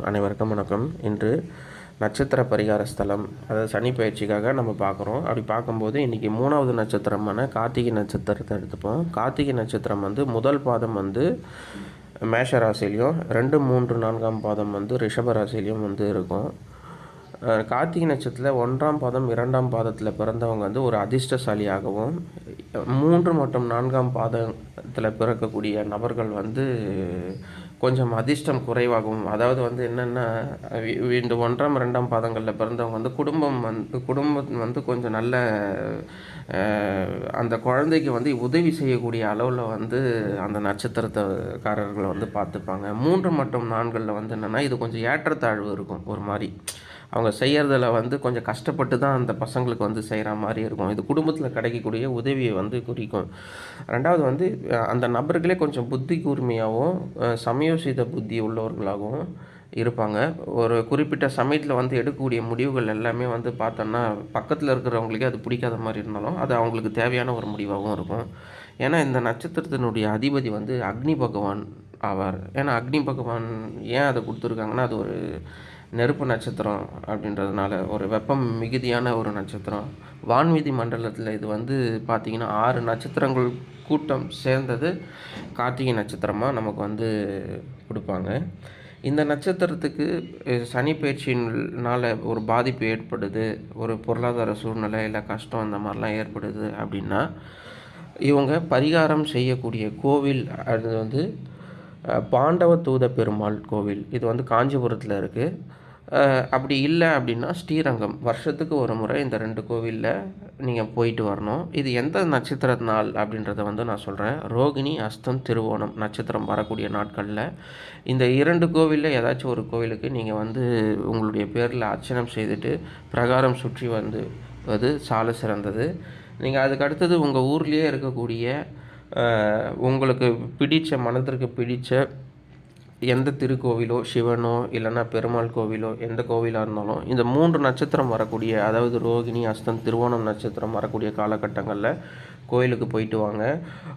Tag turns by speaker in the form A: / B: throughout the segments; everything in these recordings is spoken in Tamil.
A: அனைவருக்கும் வணக்கம். இன்று நட்சத்திர பரிகார ஸ்தலம், அதாவது சனி பயிற்சிக்காக நம்ம பார்க்குறோம். அப்படி பார்க்கும்போது இன்றைக்கி 3வது நட்சத்திரமான கார்த்திகை நட்சத்திரத்தை எடுத்துப்போம். கார்த்திகை நட்சத்திரம் முதல் பாதம் மேஷ ராசிலையும், 2, 3, 4ஆம் பாதம் ரிஷப ராசிலையும் இருக்கும். கார்த்திகை நட்சத்திரத்தில் 1ஆம் பாதம் 2ஆம் பாதத்தில் பிறந்தவங்க ஒரு அதிர்ஷ்டசாலியாகவும், 3 மற்றும் 4ஆம் பாதத்தில் பிறக்கக்கூடிய நபர்கள் கொஞ்சம் அதிர்ஷ்டம் குறைவாகவும், அதாவது என்னென்னா இந்த 1ஆம் 2ஆம் பாதங்களில் பிறந்தவங்க குடும்பம் கொஞ்சம் நல்ல அந்த குழந்தைக்கு உதவி செய்யக்கூடிய அளவில் அந்த நட்சத்திரக்காரர்களை பார்த்துப்பாங்க. 3 மற்றும் 4களில் என்னென்னா இது கொஞ்சம் ஏற்றத்தாழ்வு இருக்கும். ஒரு மாதிரி அவங்க செய்கிறதில் கொஞ்சம் கஷ்டப்பட்டு தான் அந்த பசங்களுக்கு செய்கிற மாதிரி இருக்கும். இது குடும்பத்தில் கிடைக்கக்கூடிய உதவியை குறிக்கும். 2வது அந்த நபர்களே கொஞ்சம் புத்தி கூர்மையாகவும் சமயோசித புத்தி உள்ளவர்களாகவும் இருப்பாங்க. ஒரு குறிப்பிட்ட சமயத்தில் எடுக்கக்கூடிய முடிவுகள் எல்லாமே பார்த்தோன்னா பக்கத்தில் இருக்கிறவங்களுக்கே அது பிடிக்காத மாதிரி இருந்தாலும் அது அவங்களுக்கு தேவையான ஒரு முடிவாகவும் இருக்கும். ஏன்னா இந்த நட்சத்திரத்தினுடைய அதிபதி அக்னி பகவான் ஆவார். ஏன்னா அக்னி பகவான் ஏன் அதை கொடுத்துருக்காங்கன்னா, அது ஒரு நெருப்பு நட்சத்திரம் அப்படின்றதுனால, ஒரு வெப்பம் மிகுதியான ஒரு நட்சத்திரம். வான்வீதி மண்டலத்தில் இது பார்த்திங்கன்னா 6 நட்சத்திரங்கள் கூட்டம் சேர்ந்தது கார்த்திகை நட்சத்திரமாக நமக்கு கொடுப்பாங்க. இந்த நட்சத்திரத்துக்கு சனி பயிற்சியினால் ஒரு பாதிப்பு ஏற்படுது, ஒரு பொருளாதார சூழ்நிலை இல்லை கஷ்டம் அந்த மாதிரிலாம் ஏற்படுது அப்படின்னா, இவங்க பரிகாரம் செய்யக்கூடிய கோவில் அது பாண்டவ தூத பெருமாள் கோவில். இது காஞ்சிபுரத்தில் இருக்குது. அப்படி இல்லை அப்படின்னா ஸ்ரீரங்கம். வருஷத்துக்கு ஒரு முறை இந்த 2 கோவிலில் நீங்கள் போயிட்டு வரணும். இது எந்த நட்சத்திர நாள் அப்படின்றத நான் சொல்கிறேன். ரோகிணி, அஸ்தம், திருவோணம் நட்சத்திரம் வரக்கூடிய நாட்களில் இந்த 2 கோவிலில் ஏதாச்சும் ஒரு கோவிலுக்கு நீங்கள் உங்களுடைய பேரில் அர்ச்சனம் செய்துட்டு பிரகாரம் சுற்றி அது சால சிறந்தது. நீங்கள் அதுக்கு அடுத்தது உங்கள் ஊர்லேயே இருக்கக்கூடிய உங்களுக்கு மனதிற்கு பிடித்த எந்த திருக்கோவிலோ, சிவனோ, இல்லைன்னா பெருமாள் கோவிலோ, எந்த கோவிலாக இருந்தாலும் இந்த 3 நட்சத்திரம் வரக்கூடிய, அதாவது ரோகிணி, அஸ்தம், திருவோணம் நட்சத்திரம் வரக்கூடிய காலகட்டங்களில் கோயிலுக்கு போயிட்டு வாங்க.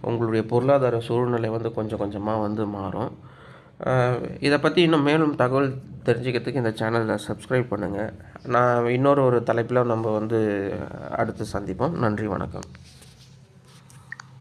A: உங்களுடைய பொருளாதார சூழ்நிலை கொஞ்சம் கொஞ்சமாக மாறும். இதை பற்றி இன்னும் மேலும் தகவல் தெரிஞ்சுக்கிறதுக்கு இந்த சேனலை சப்ஸ்கிரைப் பண்ணுங்கள். நான் இன்னொரு தலைப்பில் நம்ம அடுத்து சந்திப்போம். நன்றி, வணக்கம்.